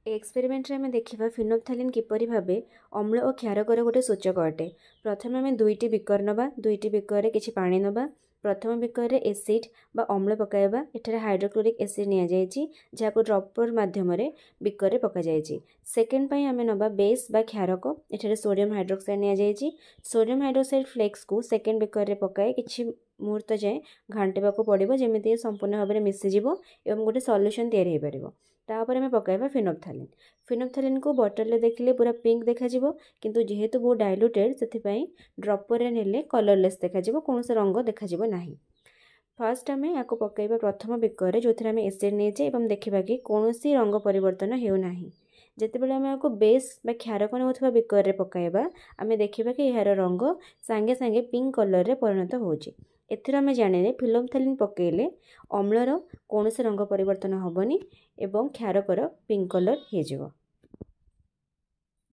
Experiment रे आम देखा फिनोल्फथालीन किपरि भाबे अम्ल और क्षारकर गोटे सूचक अटे। प्रथम आम दुईटी बिकर नवा, दुईटी बिकर किछि पानी नवा। प्रथम बिकर एसिड बा अम्ल पकाइबा। एठारे हाइड्रोक्लोरिक एसिड निया जायछि जाको ड्रपर माध्यम रे बिकर रे पका जायछि। सेकेंड पई आम नवा बेस बा क्षारक। एठारे सोडियम हाइड्रोक्साइड निया जायछि। सोडियम हाइड्रोक्साइड फ्लेक्स को सेकेंड बिकर रे पकाए किछि मुहूर्त जाए घांटिबाको पड़िबो जेमिति संपूर्ण भाव में मिसी जिवो एवं गोटे सॉल्यूशन तैयार हो पारिबो। तापर आम पकाइबा फिनोल्फथालीन। फिनोल्फथालीन को बॉटल रे देखिले पूरा पिंक देखा जिवो, किंतु जेहेतु बहुत डाइल्यूटेड सेथिपाई ड्रपर रे नेले कलरलेस देखा जिवो, कोनोसी रंग देखा जिवो नाही। फास्ट आम याको पकाइबा प्रथम बिकर जो आम एसिड नेजे एवं देखा कि कौनसी रंग परिवर्तन हेउ नाही। जेतेबेले आम याको बेस बा क्षारक नेउथबा बिकर रे पकाइबा आम देखिबा कि यार रंग सांगे सांगे पिंक कलर रे परिणत होउछि। एथिर आम जानिले फिनोल्फथालीन पकेइले अम्लर कौनसी रंग परिवर्तन हेबनी एवं क्षारकर पिंक कलर हो जिवो।